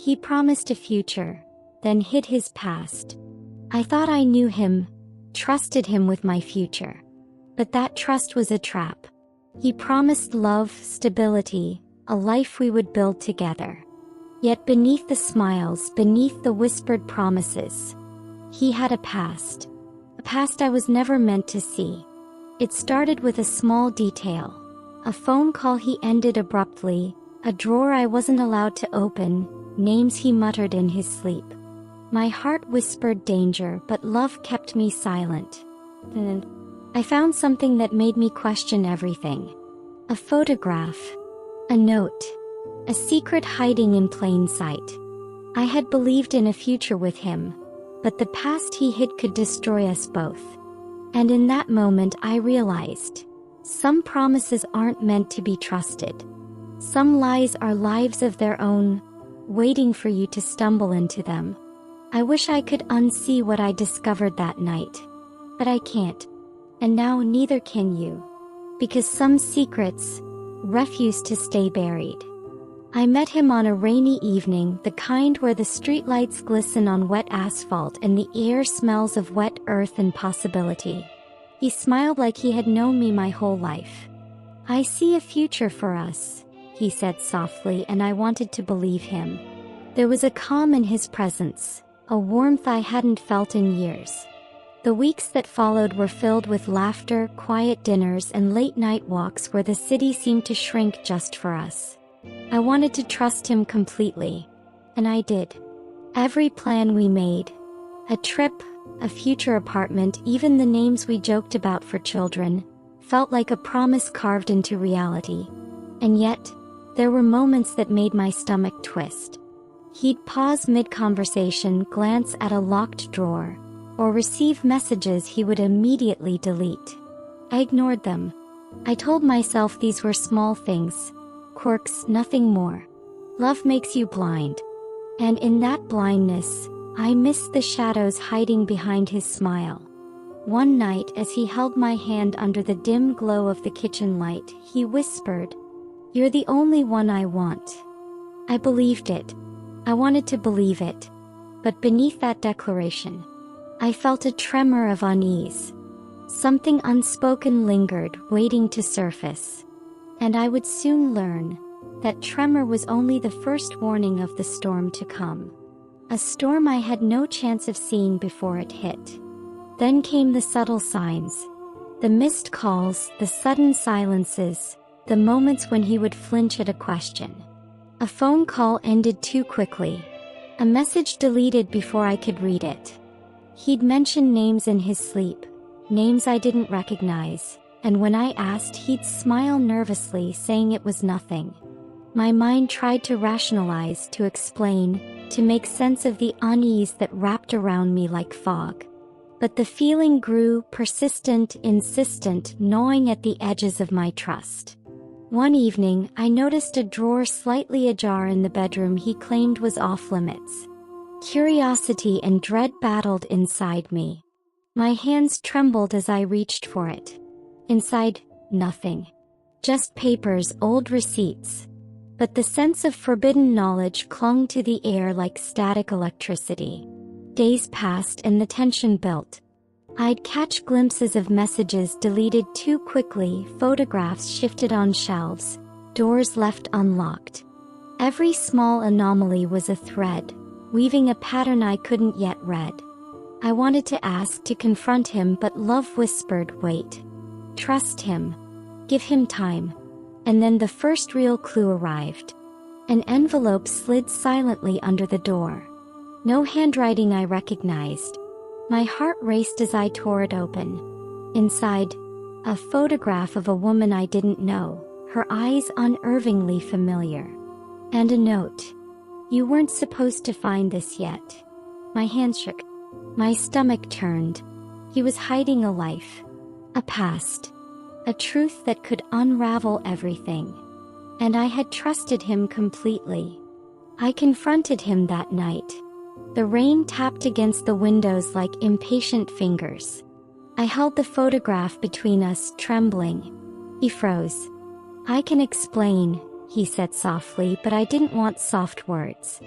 He promised a future, then hid his past. I thought I knew him, trusted him with my future. But that trust was a trap. He promised love, stability, a life we would build together. Yet beneath the smiles, beneath the whispered promises, he had a past I was never meant to see. It started with a small detail. A phone call he ended abruptly, a drawer I wasn't allowed to open, names he muttered in his sleep. My heart whispered danger, but love kept me silent. Then I found something that made me question everything. A photograph. A note. A secret hiding in plain sight. I had believed in a future with him, but the past he hid could destroy us both. And in that moment I realized, some promises aren't meant to be trusted. Some lies are lives of their own, waiting for you to stumble into them. I wish I could unsee what I discovered that night. But I can't. And now neither can you. Because some secrets refuse to stay buried. I met him on a rainy evening, the kind where the streetlights glisten on wet asphalt and the air smells of wet earth and possibility. He smiled like he had known me my whole life. "I see a future for us," he said softly, and I wanted to believe him. There was a calm in his presence, a warmth I hadn't felt in years. The weeks that followed were filled with laughter, quiet dinners, and late-night walks where the city seemed to shrink just for us. I wanted to trust him completely, and I did. Every plan we made, a trip, a future apartment, even the names we joked about for children, felt like a promise carved into reality. And yet, there were moments that made my stomach twist. He'd pause mid-conversation, glance at a locked drawer, or receive messages he would immediately delete. I ignored them. I told myself these were small things, quirks, nothing more. Love makes you blind. And in that blindness, I missed the shadows hiding behind his smile. One night, as he held my hand under the dim glow of the kitchen light, he whispered, "You're the only one I want." I believed it. I wanted to believe it. But beneath that declaration, I felt a tremor of unease. Something unspoken lingered, waiting to surface. And I would soon learn that tremor was only the first warning of the storm to come. A storm I had no chance of seeing before it hit. Then came the subtle signs. The missed calls, the sudden silences, the moments when he would flinch at a question. A phone call ended too quickly. A message deleted before I could read it. He'd mention names in his sleep, names I didn't recognize, and when I asked, he'd smile nervously, saying it was nothing. My mind tried to rationalize, to explain, to make sense of the unease that wrapped around me like fog. But the feeling grew, persistent, insistent, gnawing at the edges of my trust. One evening, I noticed a drawer slightly ajar in the bedroom he claimed was off-limits. Curiosity and dread battled inside me. My hands trembled as I reached for it. Inside, nothing. Just papers, old receipts. But the sense of forbidden knowledge clung to the air like static electricity. Days passed and the tension built. I'd catch glimpses of messages deleted too quickly, photographs shifted on shelves, doors left unlocked. Every small anomaly was a thread, weaving a pattern I couldn't yet read. I wanted to ask, to confront him, but love whispered, "Wait. Trust him. Give him time." And then the first real clue arrived. An envelope slid silently under the door. No handwriting I recognized. My heart raced as I tore it open. Inside, a photograph of a woman I didn't know, her eyes unnervingly familiar. And a note. "You weren't supposed to find this yet." My hands shook. My stomach turned. He was hiding a life. A past. A truth that could unravel everything. And I had trusted him completely. I confronted him that night. The rain tapped against the windows like impatient fingers. I held the photograph between us, trembling. He froze. "I can explain," he said softly, but I didn't want soft words.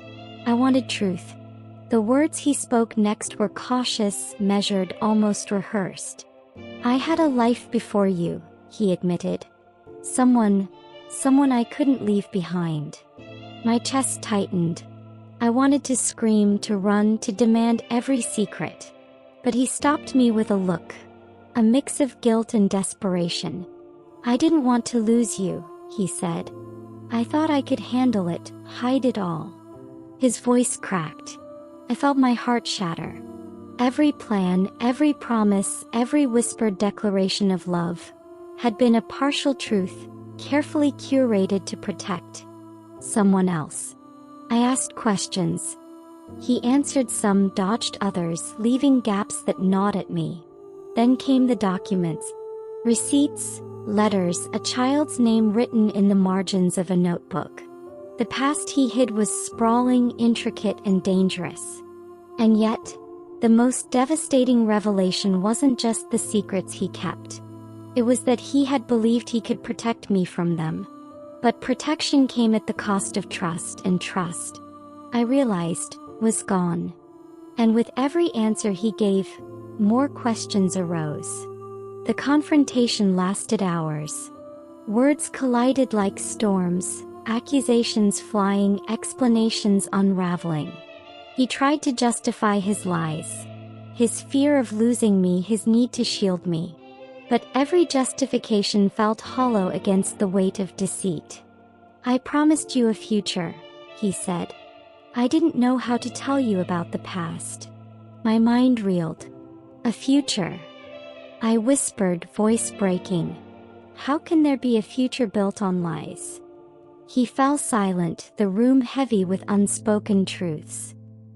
I wanted truth. The words he spoke next were cautious, measured, almost rehearsed. I had a life before you, he admitted. Someone I couldn't leave behind. My chest tightened. I wanted to scream, to run, to demand every secret. But he stopped me with a look. A mix of guilt and desperation. I didn't want to lose you, he said. I thought I could handle it, hide it all. His voice cracked. I felt my heart shatter. Every plan, every promise, every whispered declaration of love had been a partial truth, carefully curated to protect someone else. I asked questions. He answered some, dodged others, leaving gaps that gnawed at me. Then came the documents. Receipts, letters, a child's name written in the margins of a notebook. The past he hid was sprawling, intricate, and dangerous. And yet, the most devastating revelation wasn't just the secrets he kept. It was that he had believed he could protect me from them. But protection came at the cost of trust, and trust, I realized, was gone. And with every answer he gave, more questions arose. The confrontation lasted hours. Words collided like storms, accusations flying, explanations unraveling. He tried to justify his lies, his fear of losing me, his need to shield me. But every justification felt hollow against the weight of deceit. I promised you a future, he said. I didn't know how to tell you about the past. My mind reeled. A future. I whispered, voice breaking. How can there be a future built on lies? He fell silent, the room heavy with unspoken truths.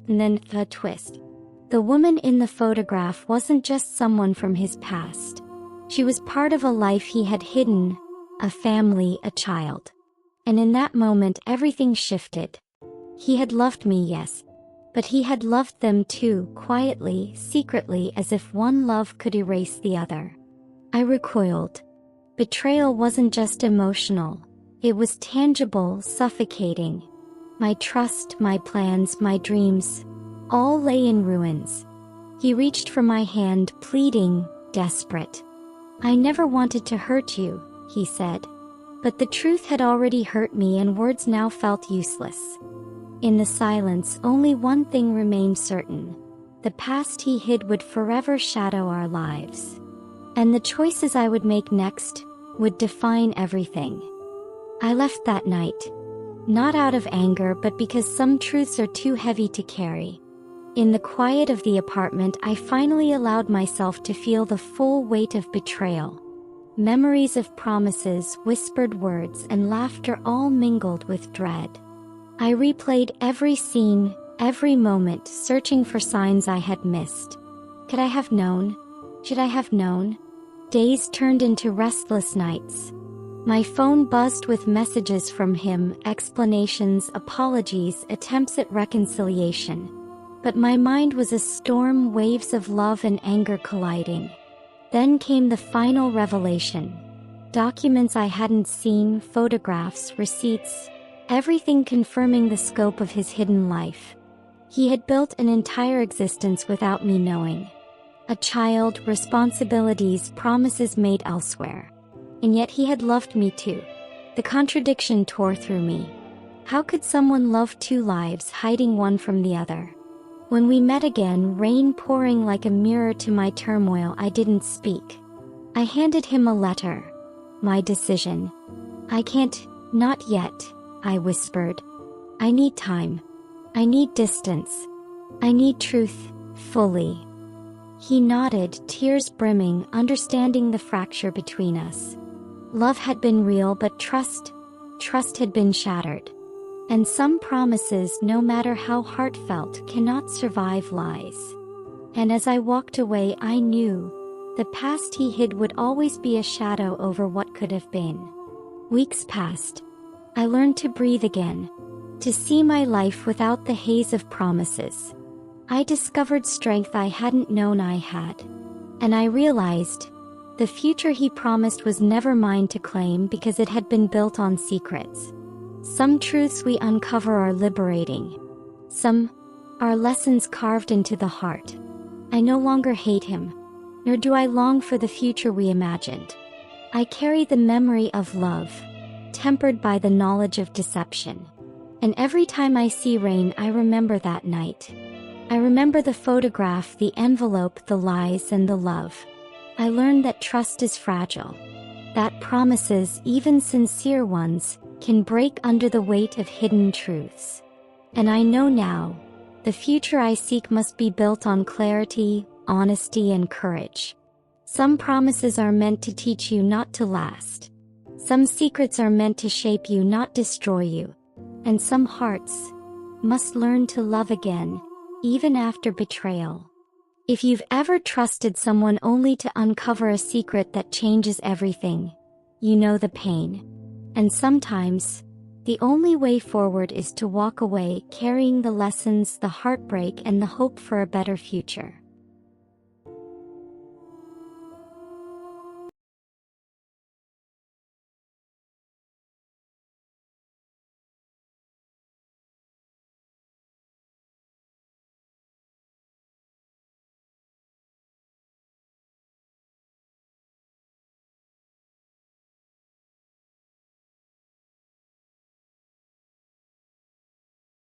And then, a twist. The woman in the photograph wasn't just someone from his past. She was part of a life he had hidden, a family, a child. And in that moment everything shifted. He had loved me, yes. But he had loved them too, quietly, secretly, as if one love could erase the other. I recoiled. Betrayal wasn't just emotional. It was tangible, suffocating. My trust, my plans, my dreams, all lay in ruins. He reached for my hand, pleading, desperate. I never wanted to hurt you, he said. But the truth had already hurt me, and words now felt useless. In the silence, only one thing remained certain. The past he hid would forever shadow our lives. And the choices I would make next would define everything. I left that night. Not out of anger, but because some truths are too heavy to carry. In the quiet of the apartment, I finally allowed myself to feel the full weight of betrayal. Memories of promises, whispered words, and laughter all mingled with dread. I replayed every scene, every moment, searching for signs I had missed. Could I have known? Should I have known? Days turned into restless nights. My phone buzzed with messages from him, explanations, apologies, attempts at reconciliation. But my mind was a storm, waves of love and anger colliding. Then came the final revelation. Documents I hadn't seen, photographs, receipts, everything confirming the scope of his hidden life. He had built an entire existence without me knowing. A child, responsibilities, promises made elsewhere. And yet he had loved me too. The contradiction tore through me. How could someone love two lives, hiding one from the other? When we met again, rain pouring like a mirror to my turmoil, I didn't speak. I handed him a letter. My decision. I can't, not yet, I whispered. I need time. I need distance. I need truth, fully. He nodded, tears brimming, understanding the fracture between us. Love had been real, but trust had been shattered. And some promises, no matter how heartfelt, cannot survive lies. And as I walked away, I knew the past he hid would always be a shadow over what could have been. Weeks passed. I learned to breathe again, to see my life without the haze of promises. I discovered strength I hadn't known I had. And I realized the future he promised was never mine to claim because it had been built on secrets. Some truths we uncover are liberating. Some are lessons carved into the heart. I no longer hate him, nor do I long for the future we imagined. I carry the memory of love, tempered by the knowledge of deception. And every time I see rain, I remember that night. I remember the photograph, the envelope, the lies, and the love. I learned that trust is fragile, that promises, even sincere ones, can break under the weight of hidden truths. And I know now, the future I seek must be built on clarity, honesty, and courage. Some promises are meant to teach you, not to last. Some secrets are meant to shape you, not destroy you. And some hearts must learn to love again, even after betrayal. If you've ever trusted someone only to uncover a secret that changes everything, you know the pain. And sometimes, the only way forward is to walk away carrying the lessons, the heartbreak, and the hope for a better future.